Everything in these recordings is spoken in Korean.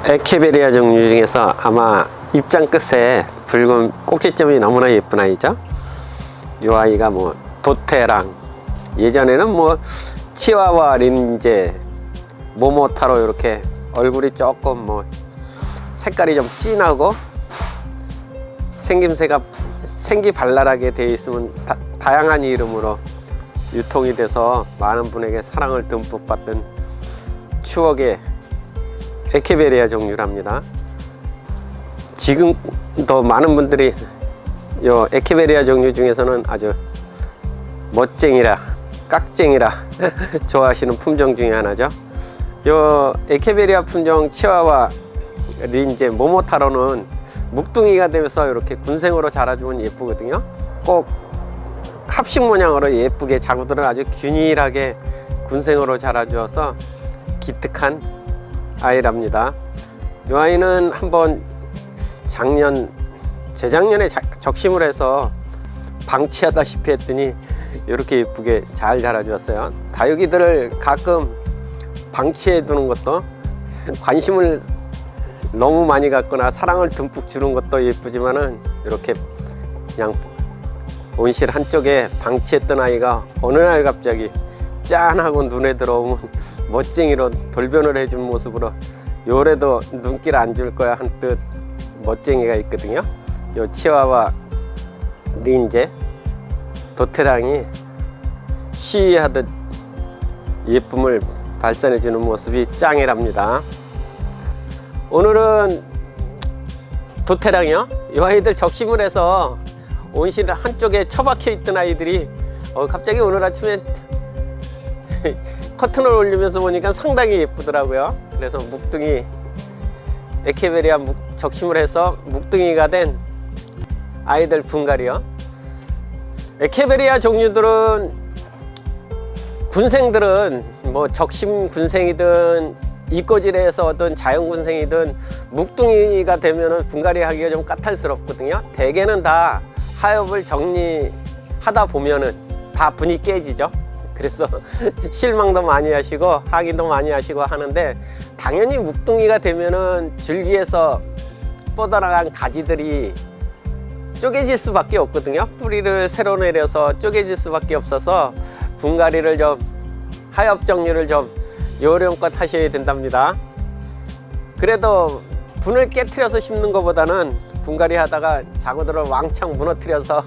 에케베리아 종류 중에서 아마 입장 끝에 붉은 꼭지점이 너무나 예쁜 아이죠. 이 아이가 뭐 도테랑, 예전에는 뭐 치와와 린제, 모모타로 이렇게 얼굴이 조금 뭐 색깔이 좀 진하고 생김새가 생기발랄하게 되어 있으면 다양한 이름으로 유통이 돼서 많은 분에게 사랑을 듬뿍 받던 추억의 에케베리아 종류랍니다. 지금도 많은 분들이 요 에케베리아 종류 중에서는 아주 멋쟁이라 깍쟁이라 좋아하시는 품종 중에 하나죠. 요 에케베리아 품종 치와와 린제 모모타로는 묵둥이가 되면서 이렇게 군생으로 자라주면 예쁘거든요. 꼭 합식 모양으로 예쁘게 자구들은 아주 균일하게 군생으로 자라주어서 기특한 아이랍니다. 이 아이는 한번 재작년에 적심을 해서 방치하다시피 했더니 이렇게 예쁘게 잘 자라주었어요. 다육이들을 가끔 방치해 두는 것도 관심을 너무 많이 갖거나 사랑을 듬뿍 주는 것도 예쁘지만은 이렇게 그냥 온실 한쪽에 방치했던 아이가 어느 날 갑자기 짠하고 눈에 들어오면 멋쟁이로 돌변을 해준 모습으로 요래도 눈길 안 줄 거야 한 뜻 멋쟁이가 있거든요. 요 치와와 린제 도테랑이 시위하듯 예쁨을 발산해 주는 모습이 짱이랍니다. 오늘은 도테랑이요. 이 아이들 적심을 해서 온실 한쪽에 처박혀 있던 아이들이 갑자기 오늘 아침에 커튼을 올리면서 보니까 상당히 예쁘더라고요. 그래서 묵둥이 에케베리아 적심을 해서 묵둥이가 된 아이들 분갈이요. 에케베리아 종류들은 군생들은 뭐 적심 군생이든 이꼬질에서 어떤 자연 군생이든 묵둥이가 되면은 분갈이 하기가 좀 까탈스럽거든요. 대개는 다 하엽을 정리하다 보면은 다 분이 깨지죠. 그래서 실망도 많이 하시고 항의도 많이 하시고 하는데, 당연히 묵둥이가 되면은 줄기에서 뻗어나간 가지들이 쪼개질 수밖에 없거든요. 뿌리를 새로 내려서 쪼개질 수밖에 없어서 분갈이를 좀 하엽 정리를 좀 요령껏 하셔야 된답니다. 그래도 분을 깨트려서 심는 것보다는 분갈이 하다가 자구들을 왕창 무너뜨려서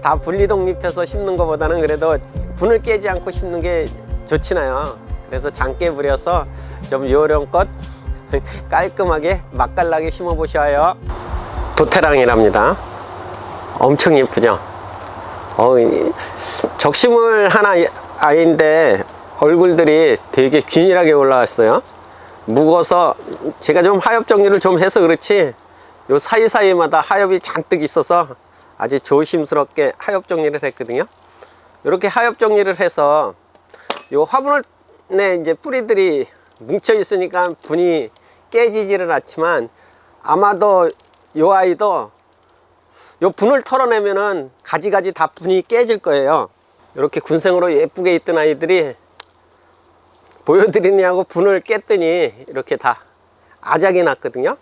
다 분리독립해서 심는 것보다는 그래도 분을 깨지 않고 심는 게 좋지나요. 그래서 장깨 부려서 좀 요령껏 깔끔하게 맛깔나게 심어 보셔요. 도테랑이랍니다. 엄청 예쁘죠. 적심을 한 아이인데 얼굴들이 되게 균일하게 올라왔어요. 묵어서 제가 좀 하엽 정리를 좀 해서 그렇지 요 사이사이마다 하엽이 잔뜩 있어서 아주 조심스럽게 하엽 정리를 했거든요. 이렇게 하엽 정리를 해서 요 화분에 이제 뿌리들이 뭉쳐 있으니까 분이 깨지지는 않지만, 아마도 요 아이도 요 분을 털어내면은 가지가지 다 분이 깨질 거예요. 이렇게 군생으로 예쁘게 있던 아이들이 보여드리냐고 분을 깼더니 이렇게 다 아작이 났거든요.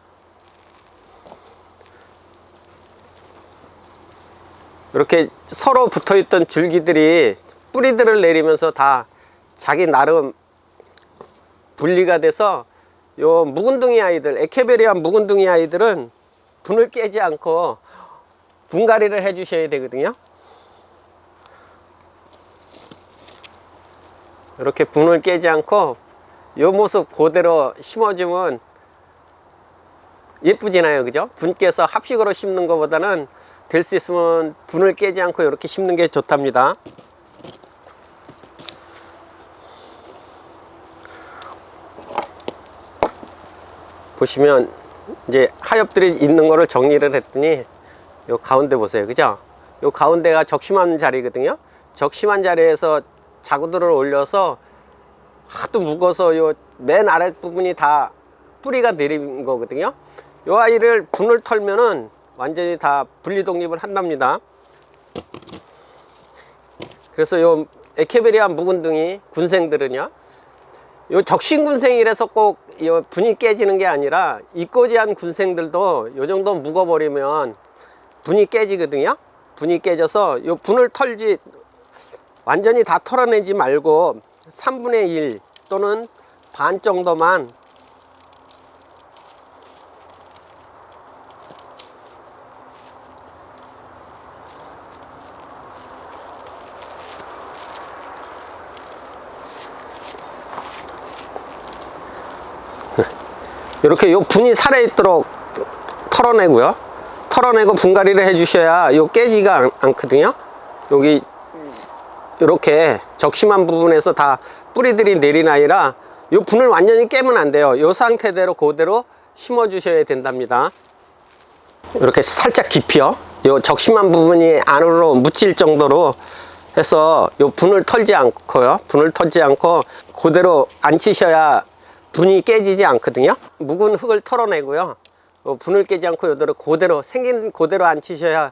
이렇게 서로 붙어있던 줄기들이 뿌리들을 내리면서 다 자기 나름 분리가 돼서 요 묵은둥이 아이들, 에케베리아 묵은둥이 아이들은 분을 깨지 않고 분갈이를 해 주셔야 되거든요. 이렇게 분을 깨지 않고 요 모습 그대로 심어주면 예쁘지나요, 그죠? 분 깨서 합식으로 심는 것보다는 될 수 있으면 분을 깨지 않고 이렇게 심는 게 좋답니다. 보시면 이제 하엽들이 있는 거를 정리를 했더니 요 가운데 보세요, 그죠? 요 가운데가 적심한 자리거든요. 적심한 자리에서 자구들을 올려서 하도 묵어서 요 맨 아랫부분이 다 뿌리가 내린 거거든요. 요 아이를 분을 털면은 완전히 다 분리독립을 한답니다. 그래서 요 에케베리아 묵은둥이 군생들은요, 요 적신군생이라서 꼭 요 분이 깨지는 게 아니라 이꼬지한 군생들도 요 정도 묵어버리면 분이 깨지거든요. 분이 깨져서 요 분을 털지 완전히 다 털어내지 말고 3분의 1 또는 반 정도만 이렇게 요 분이 살아있도록 털어내고요. 털어내고 분갈이를 해주셔야 요 깨지가 않거든요. 여기 이렇게 적심한 부분에서 다 뿌리들이 내리나이라 요 분을 완전히 깨면 안 돼요. 요 상태대로 그대로 심어 주셔야 된답니다. 이렇게 살짝 깊이요. 요 적심한 부분이 안으로 묻힐 정도로 해서 요 분을 털지 않고요. 분을 털지 않고 그대로 앉히셔야 분이 깨지지 않거든요. 묵은 흙을 털어내고요. 분을 깨지 않고 요대로 그대로 생긴 그대로 앉히셔야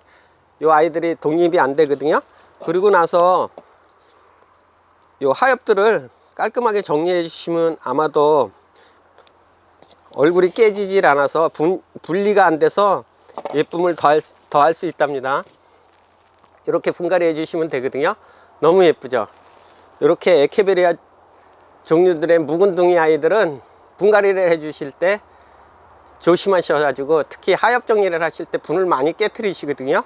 요 아이들이 독립이 안 되거든요. 그리고 나서 요 하엽들을 깔끔하게 정리해 주시면 아마도 얼굴이 깨지질 않아서 분리가 안 돼서 예쁨을 더할 수 있답니다. 이렇게 분갈이 해 주시면 되거든요. 너무 예쁘죠. 이렇게 에케베리아 종류들의 묵은둥이 아이들은 분갈이를 해 주실 때 조심하셔가지고 특히 하엽 정리를 하실 때 분을 많이 깨트리시거든요.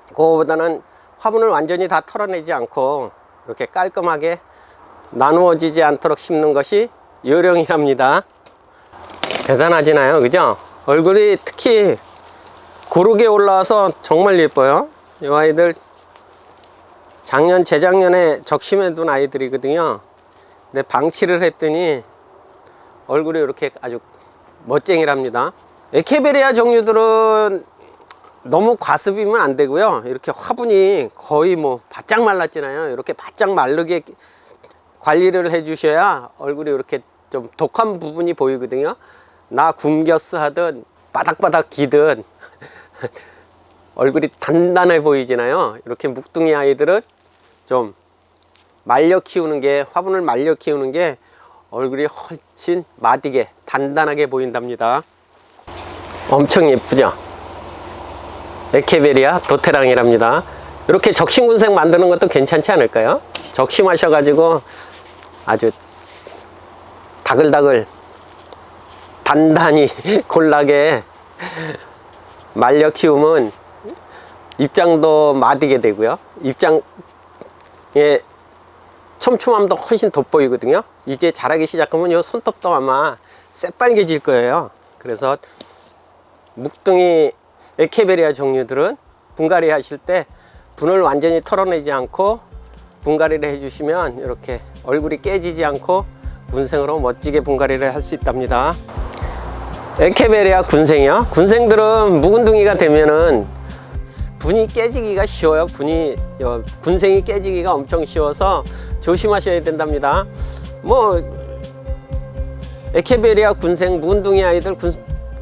그거보다는 화분을 완전히 다 털어내지 않고 이렇게 깔끔하게 나누어지지 않도록 심는 것이 요령이랍니다. 대단하지나요? 그죠? 얼굴이 특히 고르게 올라와서 정말 예뻐요. 이 아이들 작년 재작년에 적심해 둔 아이들이거든요. 근데 방치를 했더니 얼굴이 이렇게 아주 멋쟁이랍니다. 에케베리아 종류들은 너무 과습이면 안 되고요. 이렇게 화분이 거의 뭐 바짝 말랐잖아요. 이렇게 바짝 마르게 관리를 해 주셔야 얼굴이 이렇게 좀 독한 부분이 보이거든요. 나 굶겼어 하든 바닥바닥 기든 얼굴이 단단해 보이잖아요. 이렇게 묵둥이 아이들은 좀 말려 키우는 게, 화분을 말려 키우는 게 얼굴이 훨씬 마디게 단단하게 보인답니다. 엄청 예쁘죠? 에케베리아 도테랑이랍니다. 이렇게 적심군생 만드는 것도 괜찮지 않을까요? 적심하셔가지고 아주 다글다글 단단히 골라게 말려 키우면 입장도 마디게 되고요. 입장에 촘촘함도 훨씬 돋보이거든요. 이제 자라기 시작하면 요 손톱도 아마 새빨개질 거예요. 그래서 묵둥이 에케베리아 종류들은 분갈이 하실 때 분을 완전히 털어내지 않고 분갈이를 해주시면 이렇게 얼굴이 깨지지 않고 군생으로 멋지게 분갈이를 할 수 있답니다. 에케베리아 군생이요. 군생들은 묵은둥이가 되면은 분이 깨지기가 쉬워요. 군생이 깨지기가 엄청 쉬워서 조심하셔야 된답니다. 뭐 에케베리아 군생 묵은둥이 아이들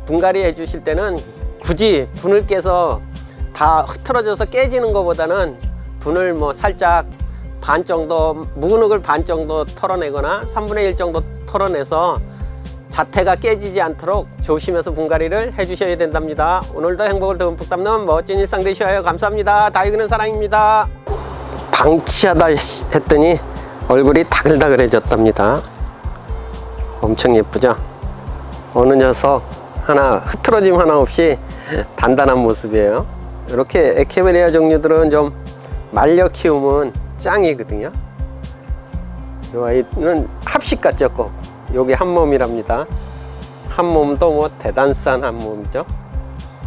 분갈이 해주실 때는 굳이 분을 깨서 다 흐트러져서 깨지는 것보다는 분을 뭐 살짝 반 정도, 묵은 흙을 반 정도 털어내거나 3분의 1 정도 털어내서 자태가 깨지지 않도록 조심해서 분갈이를 해주셔야 된답니다. 오늘도 행복을 듬뿍 담는 멋진 일상 되셔요. 감사합니다. 다육이는 사랑입니다. 방치하다 했더니 얼굴이 다글다글해졌답니다. 엄청 예쁘죠? 어느 녀석 하나 흐트러짐 하나 없이 단단한 모습이에요. 이렇게 에케베리아 종류들은 좀 말려 키우면 짱이거든요. 이 아이는 합식 같죠? 꼭 여기 한 몸이랍니다. 한 몸도 뭐 대단한 한 몸이죠.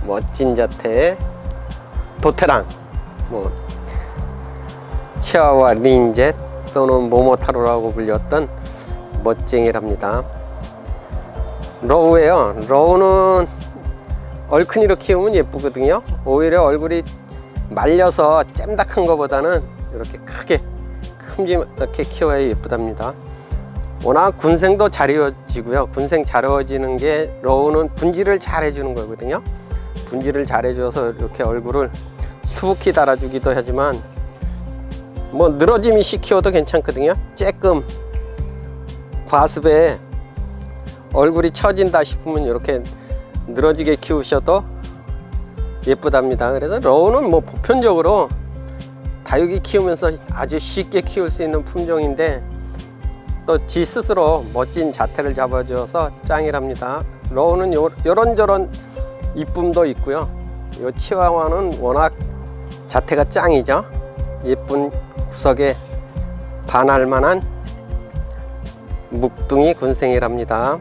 멋진 자태의 도테랑, 뭐 치아와 린젯 또는 모모타로라고 불렸던 멋쟁이랍니다. 러우예요. 러우는 얼큰이로 키우면 예쁘거든요. 오히려 얼굴이 말려서 잼dak한 것보다는 이렇게 크게 큼지막하게 키워야 예쁘답니다. 워낙 군생도 잘 이어지고요. 군생 잘 이어지는 게 러우는 분질을 잘 해주는 거거든요. 분질을 잘 해줘서 이렇게 얼굴을 수북히 달아주기도 하지만 뭐 늘어짐이 시 키워도 괜찮거든요. 쬐끔 과습에 얼굴이 처진다 싶으면 이렇게 늘어지게 키우셔도 예쁘답니다. 그래서 러우는 뭐 보편적으로 다육이 키우면서 아주 쉽게 키울 수 있는 품종인데 또 지 스스로 멋진 자태를 잡아줘서 짱이랍니다. 러우는 요런저런 이쁨도 있고요. 요 치와와는 워낙 자태가 짱이죠. 예쁜 구석에 반할 만한 묵둥이 군생이랍니다.